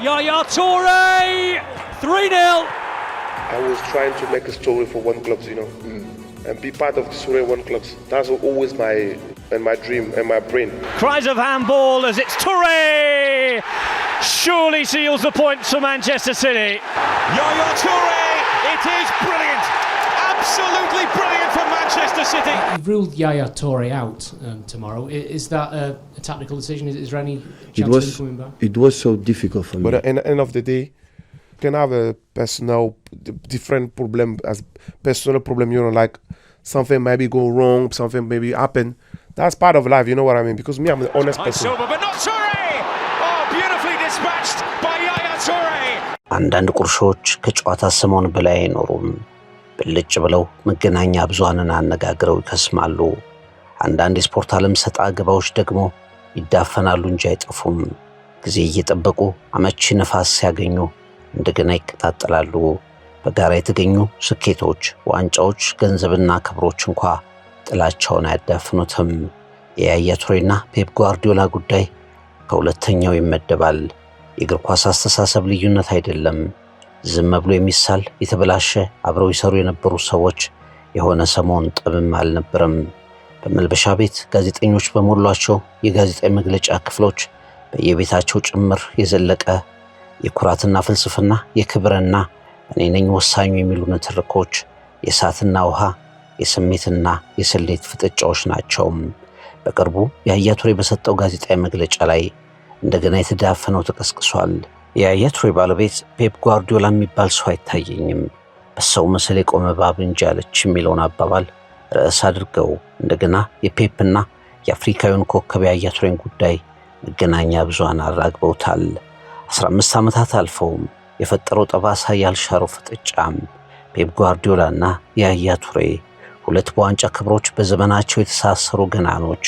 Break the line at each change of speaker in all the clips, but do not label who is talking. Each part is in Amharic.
Yaya Toure, 3-0.
I was trying to make a story for One Clubs, and be part of the story of One Clubs. That's always my dream and my brain.
Cries of handball as it's Toure! Surely seals the points for Manchester City.
Yaya Toure, it is brilliant! Absolutely brilliant for Manchester City.
You've ruled Yaya Toure out tomorrow. Is that a tactical decision? Is there any chance of him coming back?
It was so difficult for me.
But at the end of the day, you can have a different problem as personal problem, like something maybe go wrong, something maybe happen. That's part of life, you know what I mean? Because me, I'm an honest person.
Silva, but not Toure! Oh, beautifully dispatched by Yaya Toure!
አንዳንድ ቁርሾች ከጨዋታ ሰሞን በላይ አይኖሩም። ብልጭ ብለው መገናኛ ብዙሃንን አነጋግረው ይከስማሉ። አንዳንድ የስፖርት ዓለም ሰጣ ገባዎች ደግሞ ይዳፈናሉ እንጂ አይጠፉም። ጊዜ እየጠበቁ አመቺ ነፋስ ሲያገኙ እንደገና ይቀጣጠላሉ። በጋራ የተገኙ ስኬቶች፣ ዋንጫዎች፣ ገንዘብና ክብሮች እንኳ ጥላቻውን አያዳፍኑትም። የያያ ቱሬና ፔፕ ጓርዲዮላ ጉዳይ ከሁለተኛው ይመደባል። የእግር ኳስ አስተሳሰብ ልዩነት አይደለም። ዝም ብሎ የሚሳል የተበላሸ አብረው ይሰሩ የነበሩ ሰዎች የሆነ ሰሞን ጥብም አልነበረም። በመልበሻ ቤት ጋዜጠኞች በሞሏቸው የጋዜጣዊ መግለጫ ክፍሎች በየቤታቸው ጭምር የዘለቀ የኩራትና ፍልስፍና የክብርና እኔ ነኝ ወሳኙ የሚሉ ንትርኮች የእሳትና ውሃ የስሜትና የስሌት ፍጥጫዎች ናቸው። በቅርቡ ያያ ቱሬ በሰጠው ጋዜጣዊ መግለጫ ላይ እንደገና የተዳፈነው ተቀስቅሷል። የያያ ቱሬ ባለቤት ፔፕ ጓርዲዮላ የሚባል ሰው አይታየኝም፣ በሰው ምስል የቆመ እባብ እንጂ አለች የሚለውን አባባል ርዕስ አድርገው እንደገና የፔፕና የአፍሪካዊውን ኮከብ ያያ ቱሬን ጉዳይ መገናኛ ብዙሃን አራግበውታል። 15 ዓመታት አልፈውም የፈጠረው ጠባሳ ያልሻረው ፍጥጫም ፔፕ ጓርዲዮላና ያያ ቱሬ ሁለት በዋንጫ ክብሮች በዘመናቸው የተሳሰሩ ገናኖች፣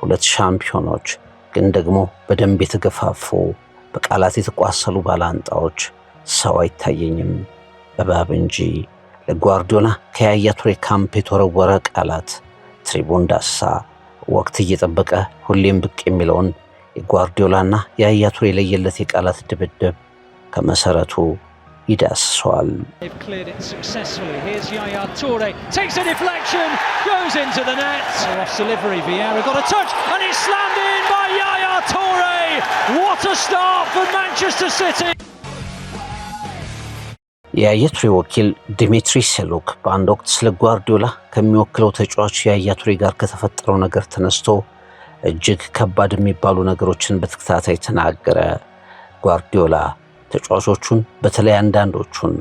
ሁለት ሻምፒዮኖች ግን ደግሞ በደንብ የተገፋፉ በቃላት የተቋሰሉ ባላንጣዎች ሰው አይታየኝም እባብ እንጂ። ለጓርዲዮላ ከያያ ቱሬ ካምፕ የተወረወረ ቃላት ትሪቡን ዳሳ ወቅት እየጠበቀ ሁሌም ብቅ የሚለውን የጓርዲዮላና ያያ ቱሬ ለየለት የቃላት ድብድብ ከመሰረቱ ይዳስሰዋል።
They've cleared it successfully. Here's Yaya Toure, takes a deflection, goes into the net. Off delivery, Vieira got a touch, and it's slammed in by Yaya Toure. What a start for Manchester City.
የያያ ቱሬ ወኪል ዲሚትሪ ሴሉክ በአንድ ወቅት ስለ ጓርዲዮላ ከሚወክለው ተጫዋች ያያ ቱሬ ጋር ከተፈጠረው ነገር ተነስቶ እጅግ ከባድ የሚባሉ ነገሮችን በተከታታይ ተናገረ። ጓርዲዮላ ተጫዋቾቹን በተለይ አንዳንዶቹን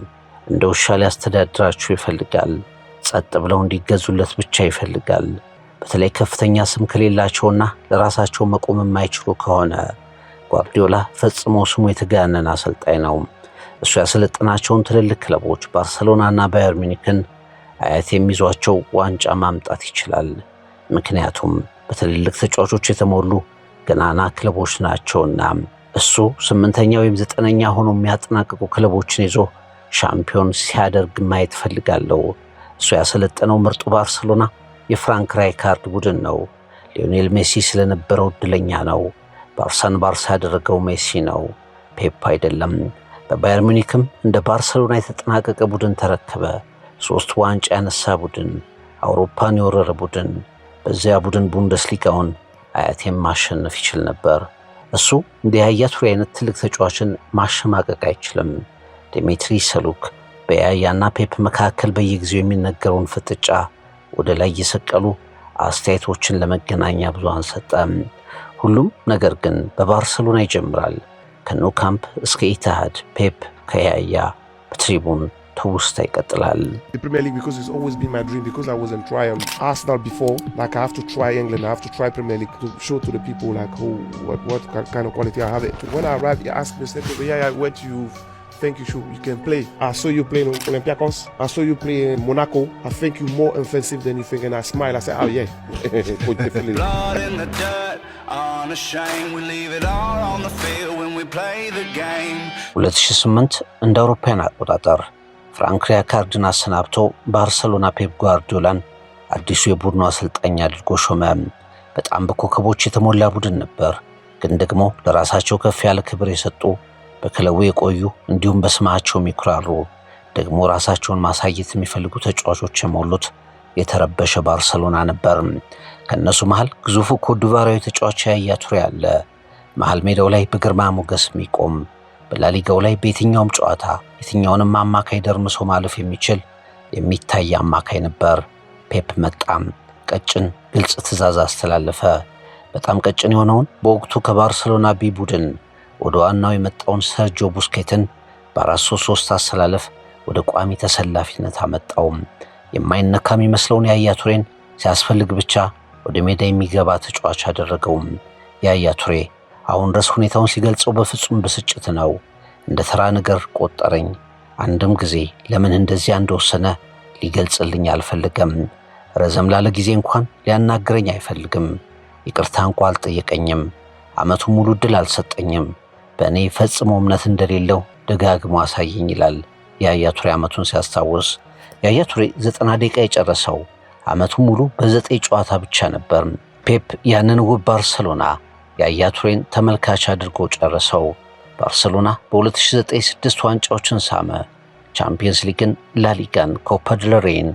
እንደ ውሻ ሊያስተዳድራቸው ይፈልጋል። ጸጥ ብለው እንዲገዙለት ብቻ ይፈልጋል። በተለይ ከፍተኛ ስም ከሌላቸውና ለራሳቸው መቆም የማይችሉ ከሆነ ጓርዲዮላ ፈጽሞ ስሙ የተጋነነ አሰልጣኝ ነው። እሱ ያሰለጠናቸውን ትልልቅ ክለቦች ባርሰሎናና ባየር ሚኒክን አያት የሚዟቸው ዋንጫ ማምጣት ይችላል። ምክንያቱም በትልልቅ ተጫዋቾች የተሞሉ ገናና ክለቦች ናቸውና። እሱ 8ኛ ወይም 9ኛ ሆኖ የሚያጠናቅቁ ክለቦችን ይዞ ሻምፒዮን ሲያደርግ ማየት ፈልጋለሁ። እሱ ያሰለጠነው ምርጡ ባርሰሎና የፍራንክ ራይካርድ ቡድን ነው። ሊዮኔል ሜሲ ስለነበረው እድለኛ ነው። ባርሳን ባርሳ ያደረገው ሜሲ ነው፣ ፔፕ አይደለም። በባየር ሚኒክም እንደ ባርሰሎና የተጠናቀቀ ቡድን ተረከበ። 3 ዋንጫ ያነሳ ቡድን፣ አውሮፓን የወረረ ቡድን። በዚያ ቡድን ቡንደስሊጋውን አያቴም ማሸነፍ ይችል ነበር። እሱ እንደ ያያ ቱሬ አይነት ትልቅ ተጫዋችን ማሸማቀቅ አይችልም። ዲሚትሪ ሴሉክ በያያና ፔፕ መካከል በየጊዜው የሚነገረውን ፍጥጫ ወደ ላይ እየሰቀሉ አስተያየቶችን ለመገናኛ ብዙሃን ሰጠ። ሁሉም ነገር ግን በባርሰሎና ይጀምራል። ከኑ ካምፕ እስከ ኢቲሃድ ፔፕ ከያያ በትሪቡን ትውስታ ይቀጥላል።
The Premier League, because it's always been my dream, because I wasn't trying Arsenal before, like I have to try England, I have to try Premier League to show to the people like what kind of quality I have. When I arrived, he asked me, said, "Yeah, where do you think you can play? I saw you play in Olympiacos, I saw you play in Monaco, I think you're more offensive than you think." And I smiled, I said, "Oh yeah." Definitely.
Blood in the dirt, unashamed, we leave it all on the field when we play the game.
2008 እንደ አውሮፓውያን አቆጣጠር ፍራንክ ራይካርድን አሰናብቶ ባርሰሎና ፔፕ ጓርዲዮላን አዲሱ የቡድኑ አሰልጣኝ አድርጎ ሾመ። በጣም በኮከቦች የተሞላ ቡድን ነበር፣ ግን ደግሞ ለራሳቸው ከፍ ያለ ክብር የሰጡ በክለቡ የቆዩ እንዲሁም በስማቸው የሚኩራሩ ደግሞ ራሳቸውን ማሳየት የሚፈልጉ ተጫዋቾች የሞሉት የተረበሸ ባርሰሎና ነበር። ከነሱ መሃል ግዙፉ ኮትዲቯራዊ ተጫዋች ያያ ቱሬ አለ። መሃል ሜዳው ላይ በግርማ ሞገስ የሚቆም በላሊጋው ላይ በየትኛውም ጨዋታ የትኛውንም አማካይ ደርምሶ ማለፍ የሚታይ አማካይ ነበር። ፔፕ መጣም፣ ቀጭን ግልጽ ትዕዛዝ አስተላለፈ። በጣም ቀጭን የሆነውን በወቅቱ ከባርሰሎና ቢ ቡድን ወደ ዋናው የመጣውን ሰርጂዮ ቡስኬትን በ4-3-3 አሰላለፍ ወደ ቋሚ ተሰላፊነት አመጣው። የማይነካ የሚመስለውን ያያ ቱሬን ሲያስፈልግ ብቻ ወደ ሜዳ የሚገባ ተጫዋች አደረገው። ያያ ቱሬ አሁን ድረስ ሁኔታውን ሲገልጸው በፍጹም ብስጭት ነው። እንደ ተራ ነገር ቆጠረኝ። አንድም ጊዜ ለምን እንደዚያ እንደወሰነ ሊገልጽልኝ አልፈልገም። ረዘም ላለ ጊዜ እንኳን ሊያናግረኝ አይፈልግም። ይቅርታ እንኳን አልጠየቀኝም። ዓመቱን ሙሉ ድል አልሰጠኝም። በእኔ ፈጽሞ እምነት እንደሌለው ደጋግሞ አሳየኝ ይላል ያያ ቱሬ ዓመቱን ሲያስታውስ። ያያ ቱሬ 90 ደቂቃ የጨረሰው ዓመቱን ሙሉ በ9 ጨዋታ ብቻ ነበር። ፔፕ ያንን ውብ ባርሰሎና ያያ ቱሬን ተመልካች አድርጎ ጨረሰው። ባርሰሎና በ2009 6 ዋንጫዎችን ሳመ። ቻምፒየንስ ሊግን፣ ላሊጋን፣ ኮፓ ዴል ሬይን።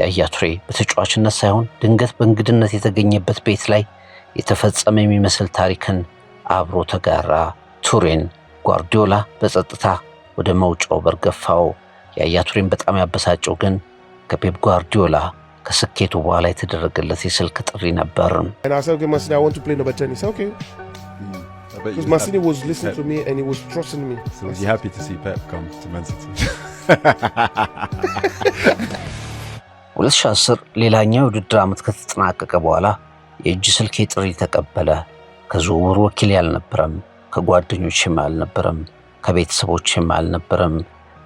ያያ ቱሬ በተጫዋችነት ሳይሆን ድንገት በእንግድነት የተገኘበት ቤት ላይ የተፈጸመ የሚመስል ታሪክን አብሮ ተጋራ። ቱሬን ጓርዲዮላ በጸጥታ ወደ መውጫው በር ገፋው። ያያ ቱሬን በጣም ያበሳጨው ግን ከፔፕ ጓርዲዮላ ከስኬቱ በኋላ የተደረገለት የስልክ ጥሪ ነበር።
And I said, okay, Mancini, I want to play number 10. He said, okay. Because Mancini was listening to me and he was trusting me.
So was you happy to see Pep come to Man City?
2010 ሌላኛው የውድድር ዓመት ከተጠናቀቀ በኋላ የእጅ ስልክ ጥሪ ተቀበለ። ከዝውውር ወኪል ያልነበረም፣ ከጓደኞችም አልነበረም፣ ከቤተሰቦችም አልነበረም፣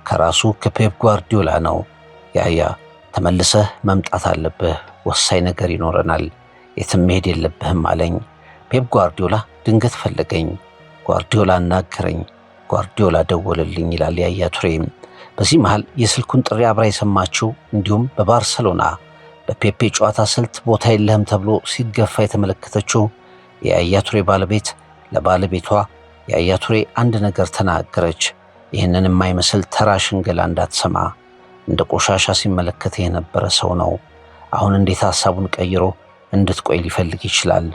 ከራሱ ከፔፕ ጓርዲዮላ ነው። ያያ ተመልሰህ መምጣት አለብህ፣ ወሳኝ ነገር ይኖረናል፣ የትም መሄድ የለብህም አለኝ። ፔፕ ጓርዲዮላ ድንገት ፈለገኝ፣ ጓርዲዮላ አናገረኝ፣ ጓርዲዮላ ደወለልኝ ይላል ያያ ቱሬ። በዚህ መሃል የስልኩን ጥሪ አብራ የሰማችው እንዲሁም በባርሰሎና በፔፔ ጨዋታ ስልት ቦታ የለህም ተብሎ ሲገፋ የተመለከተችው የያያ ቱሬ ባለቤት ለባለቤቷ ያያ ቱሬ አንድ ነገር ተናገረች። ይህንን የማይመስል ተራ ሽንገላ እንዳትሰማ። እንደ ቆሻሻ ሲመለከት የነበረ ሰው ነው። አሁን እንዴት ሐሳቡን ቀይሮ እንድትቆይ ሊፈልግ ይችላል?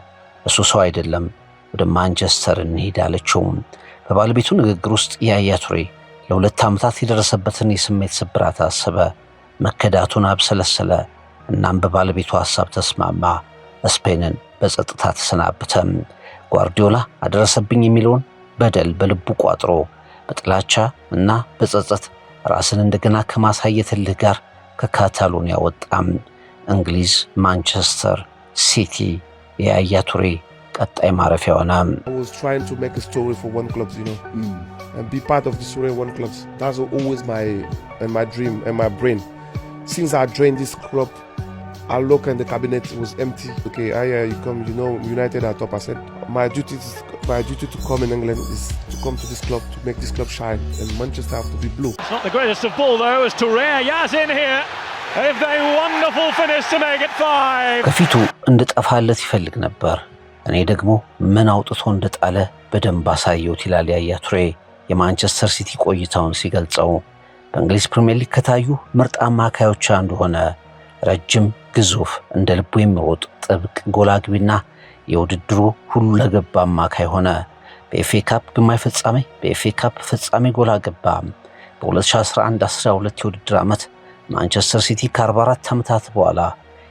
እሱ ሰው አይደለም፣ ወደ ማንቸስተር እንሄድ አለችው። በባለቤቱ ንግግር ውስጥ ያያ ቱሬ ለ2 ዓመታት የደረሰበትን የስሜት ስብራት አሰበ፣ መከዳቱን አብሰለሰለ። እናም በባለቤቱ ሐሳብ ተስማማ። ስፔንን በጸጥታ ተሰናበተ። ጓርዲዮላ አደረሰብኝ የሚለውን በደል በልቡ ቋጥሮ በጥላቻ እና በጸጸት ራስን እንደገና ከማሳየት እልህ ጋር ከካታሎኒያ ወጣም። እንግሊዝ ማንቸስተር ሲቲ የያያ ቱሬ ቀጣይ ማረፊያ ሆነ።
I was trying to make a story for one club, you know, and be part of the story of one club. That's always my dream and my brain. Since I joined this club, I look and the cabinet was empty. Okay, you come, you know, United are top. I said, my duty to come in England is to come to this club, to make this club shine, and Manchester have to be blue.
It's not the greatest of ball though, as Touré, Yaz in here. If they wonderful finish to make it 5.
ከፊቱ እንድጠፋለት ይፈልግ ነበር። እኔ ደግሞ ምን አውጥቶ እንደጣለ በደንብ አሳየሁት ይላል ያያ ቱሬ የማንቸስተር ሲቲ ቆይታውን ሲገልጸው። በእንግሊዝ ፕሪሚየር ሊግ ከታዩ ምርጥ አማካዮች አንዱ ሆነ። ረጅም፣ ግዙፍ፣ እንደ ልቡ የሚሮጥ ጥብቅ ጎል አግቢና የውድድሩ ሁሉ ለገባ አማካይ ሆነ። በኤፍኤ ካፕ ግማሽ ፍጻሜ፣ በኤፍኤ ካፕ ፍጻሜ ጎል አገባ። በ2011-12 የውድድር ዓመት ማንቸስተር ሲቲ ከ44 ዓመታት በኋላ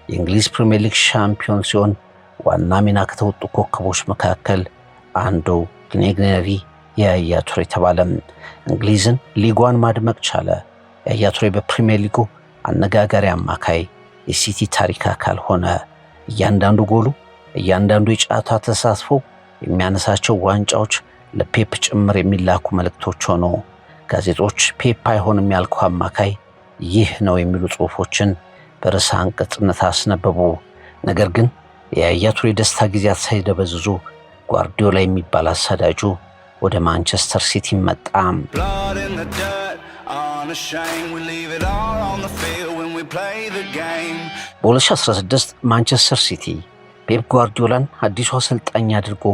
የእንግሊዝ ፕሪሚየር ሊግ ሻምፒዮን ሲሆን ዋና ሚና ከተወጡ ኮከቦች መካከል አንዱ ግኔግነሪ ያያ ቱሬ ተባለ። እንግሊዝን ሊጓን ማድመቅ ቻለ። ያያ ቱሬ በፕሪሚየር ሊጉ አነጋጋሪ አማካይ፣ የሲቲ ታሪክ አካል ሆነ። እያንዳንዱ ጎሉ፣ እያንዳንዱ የጨዋታ ተሳትፎ፣ የሚያነሳቸው ዋንጫዎች ለፔፕ ጭምር የሚላኩ መልእክቶች ሆኑ። ጋዜጦች ፔፕ አይሆንም ያልከው አማካይ ይህ ነው የሚሉ ጽሑፎችን በርዕሰ አንቀጽነት አስነበቡ። ነገር ግን የያያ ቱሬ ደስታ ጊዜያት ሳይደበዝዙ ጓርዲዮላ የሚባል አሳዳጁ ወደ ማንቸስተር ሲቲ መጣ። በ2016 ማንቸስተር ሲቲ ፔፕ ጓርዲዮላን አዲሱ አሰልጣኝ አድርጎ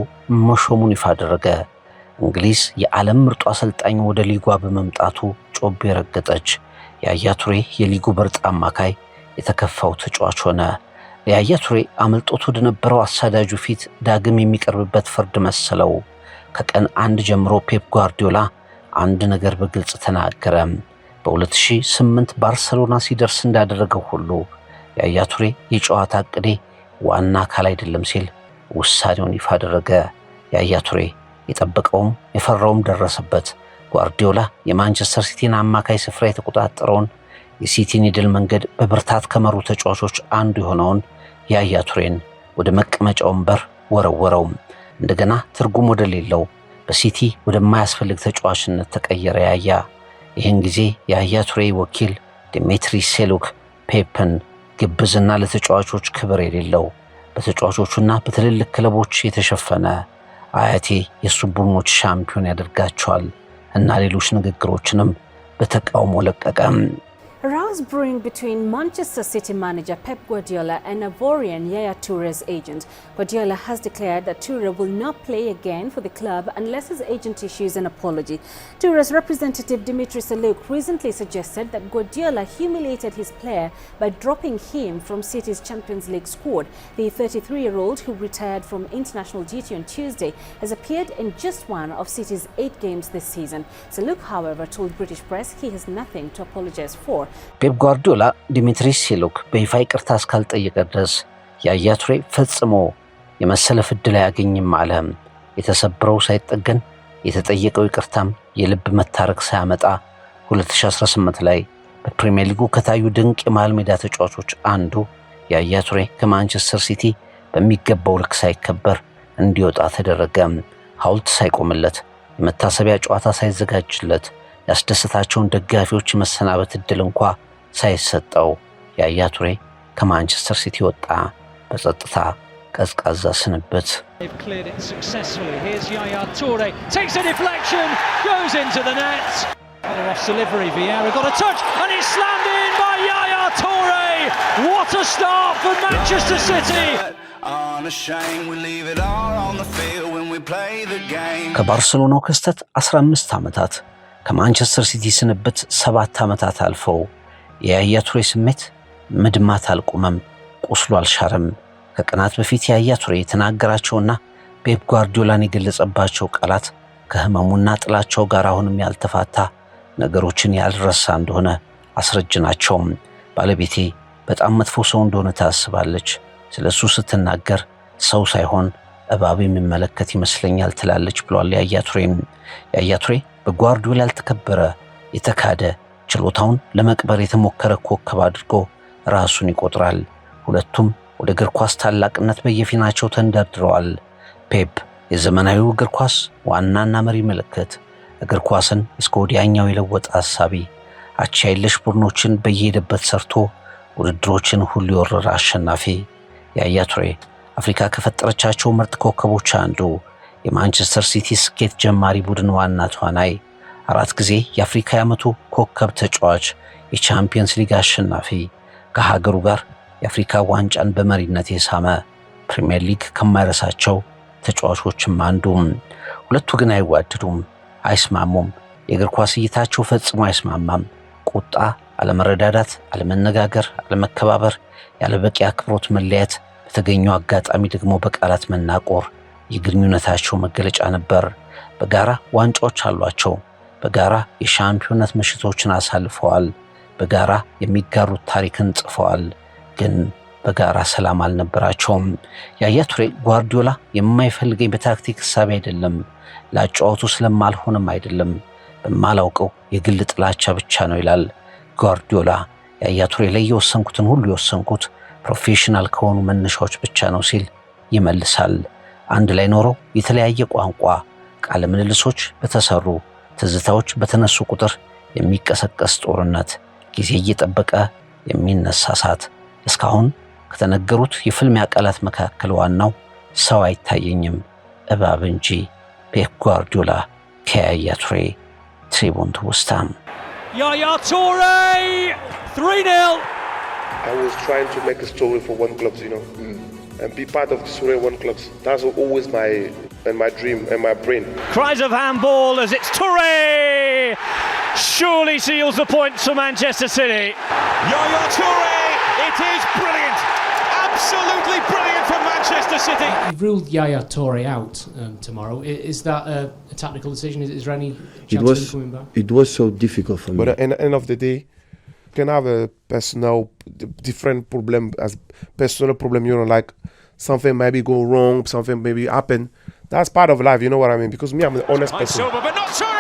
መሾሙን ይፋ አደረገ። እንግሊዝ የዓለም ምርጡ አሰልጣኝ ወደ ሊጓ በመምጣቱ ጮቤ ረገጠች። ያያ ቱሬ የሊጉ ምርጥ አማካይ የተከፋው ተጫዋች ሆነ። ያያ ቱሬ አመልጦት ወደ ነበረው አሳዳጁ ፊት ዳግም የሚቀርብበት ፍርድ መሰለው። ከቀን አንድ ጀምሮ ፔፕ ጓርዲዮላ አንድ ነገር በግልጽ ተናገረ። በ2008 ባርሰሎና ሲደርስ እንዳደረገው ሁሉ ያያ ቱሬ የጨዋታ ዕቅዴ ዋና አካል አይደለም ሲል ውሳኔውን ይፋ አደረገ። ያያ ቱሬ የጠበቀውም የፈራውም ደረሰበት። ጓርዲዮላ የማንቸስተር ሲቲን አማካይ ስፍራ የተቆጣጠረውን የሲቲን የድል መንገድ በብርታት ከመሩ ተጫዋቾች አንዱ የሆነውን ያያ ቱሬን ወደ መቀመጫ ወንበር ወረወረው። እንደገና ትርጉም ወደ ሌለው በሲቲ ወደማያስፈልግ ተጫዋችነት ተቀየረ ያያ። ይህን ጊዜ ያያ ቱሬ ወኪል ዲሚትሪ ሴሉክ ፔፕን ግብዝና ለተጫዋቾች ክብር የሌለው በተጫዋቾቹና በትልልቅ ክለቦች የተሸፈነ አያቴ የሱ ቡድኖች ሻምፒዮን ያደርጋቸዋል እና ሌሎች ንግግሮችንም በተቃውሞ ለቀቀ።
A rows brewing between Manchester City manager Pep Guardiola and Ivorian Yaya Toure's agent. Guardiola has declared that Toure will not play again for the club unless his agent issues an apology. Toure's representative Dimitri Saluk recently suggested that Guardiola humiliated his player by dropping him from City's Champions League squad. The 33-year-old, who retired from international duty on Tuesday, has appeared in just one of City's 8 games this season. Saluk, however, told British press he has nothing to apologise for.
ፔፕ ጓርዲዮላ ዲሚትሪ ሴሉክ በይፋ ይቅርታ እስካልጠየቀ ድረስ ያያ ቱሬ ፈጽሞ የመሰለፍ ዕድል አያገኝም አለ። የተሰበረው ሳይጠገን የተጠየቀው ይቅርታም የልብ መታረቅ ሳያመጣ 2018 ላይ በፕሪሚየር ሊጉ ከታዩ ድንቅ የመሃል ሜዳ ተጫዋቾች አንዱ ያያ ቱሬ ከማንቸስተር ሲቲ በሚገባው ልክ ሳይከበር እንዲወጣ ተደረገ። ሐውልት ሳይቆምለት፣ የመታሰቢያ ጨዋታ ሳይዘጋጅለት፣ ያስደሰታቸውን ደጋፊዎች መሰናበት ዕድል እንኳ ሳይሰጠው ያያ ቱሬ ከማንቸስተር ሲቲ ወጣ። በጸጥታ ቀዝቃዛ ስንብት።
They've cleared it successfully. Here's Yaya Toure, takes a deflection, goes into the net. Off delivery, Vieira got a touch and it's slammed in by Yaya Toure. What a start for Manchester City.
ከባርሴሎናው ክስተት 15 ዓመታት ከማንቸስተር ሲቲ ስንብት 7 ዓመታት አልፈው የያያ ቱሬ ስሜት መድማት አልቆመም፣ ቁስሉ አልሻረም። ከቀናት በፊት ያያ ቱሬ የተናገራቸውና ፔፕ ጓርዲዮላን የገለጸባቸው ቃላት ከህመሙና ጥላቸው ጋር አሁንም ያልተፋታ ነገሮችን ያልረሳ እንደሆነ አስረጅ ናቸው። ባለቤቴ በጣም መጥፎ ሰው እንደሆነ ታስባለች። ስለሱ ስትናገር ሰው ሳይሆን እባብ የሚመለከት ይመስለኛል ትላለች ብሏል ያያ ቱሬ። ያያ ቱሬ በጓርዲዮላ ያልተከበረ የተካደ ችሎታውን ለመቅበር የተሞከረ ኮከብ አድርጎ ራሱን ይቆጥራል። ሁለቱም ወደ እግር ኳስ ታላቅነት በየፊናቸው ተንደርድረዋል። ፔፕ የዘመናዊው እግር ኳስ ዋናና መሪ ምልክት፣ እግር ኳስን እስከ ወዲያኛው የለወጠ ሐሳቢ፣ አቻ የለሽ ቡድኖችን በየሄደበት ሰርቶ ውድድሮችን ሁሉ የወረረ አሸናፊ። ያያ ቱሬ አፍሪካ ከፈጠረቻቸው ምርጥ ኮከቦች አንዱ፣ የማንቸስተር ሲቲ ስኬት ጀማሪ ቡድን ዋና ተዋናይ፣ 4 ጊዜ የአፍሪካ የዓመቱ ኮከብ ተጫዋች፣ የቻምፒየንስ ሊግ አሸናፊ፣ ከሀገሩ ጋር የአፍሪካ ዋንጫን በመሪነት የሳመ፣ ፕሪሚየር ሊግ ከማይረሳቸው ተጫዋቾችም አንዱ። ሁለቱ ግን አይዋደዱም፣ አይስማሙም። የእግር ኳስ እይታቸው ፈጽሞ አይስማማም። ቁጣ፣ አለመረዳዳት፣ አለመነጋገር፣ አለመከባበር፣ ያለበቂ አክብሮት መለያየት፣ በተገኘው አጋጣሚ ደግሞ በቃላት መናቆር የግንኙነታቸው መገለጫ ነበር። በጋራ ዋንጫዎች አሏቸው። በጋራ የሻምፒዮንነት ምሽቶችን አሳልፈዋል። በጋራ የሚጋሩት ታሪክን ጽፈዋል። ግን በጋራ ሰላም አልነበራቸውም። ያያ ቱሬ ጓርዲዮላ የማይፈልገኝ በታክቲክ ሐሳብ አይደለም፣ ላጫወቱ ስለማልሆንም አይደለም፣ በማላውቀው የግል ጥላቻ ብቻ ነው ይላል። ጓርዲዮላ ያያ ቱሬ ላይ የወሰንኩትን ሁሉ የወሰንኩት ፕሮፌሽናል ከሆኑ መነሻዎች ብቻ ነው ሲል ይመልሳል። አንድ ላይ ኖረው የተለያየ ቋንቋ፣ ቃለ ምልልሶች በተሰሩ ትዝታዎች በተነሱ ቁጥር የሚቀሰቀስ ጦርነት፣ ጊዜ እየጠበቀ የሚነሳ እሳት። እስካሁን ከተነገሩት የፍልሚያ ቃላት መካከል ዋናው ሰው አይታየኝም እባብ እንጂ። ፔፕ ጓርዲዮላ ከያያ ቱሬ ትሪቡን ትውስታ።
Yaya Toure 3-0.
I was trying to make a story for One Clubs, and be part of the story of One Clubs. That's always my in my dream, in my brain.
Cries of handball as it's Touré! Surely seals the points for Manchester City. Yaya Touré, it is brilliant! Absolutely brilliant for Manchester City.
You've ruled Yaya Touré out tomorrow. Is that a tactical decision? Is there any chance of him coming back?
It was so difficult for me.
But at the end of the day, you can have a different problem as personal problem, you know, like something maybe go wrong, something maybe happen. That's part of life, you know what I mean? Because me, I'm an honest person.
Silva, but not so.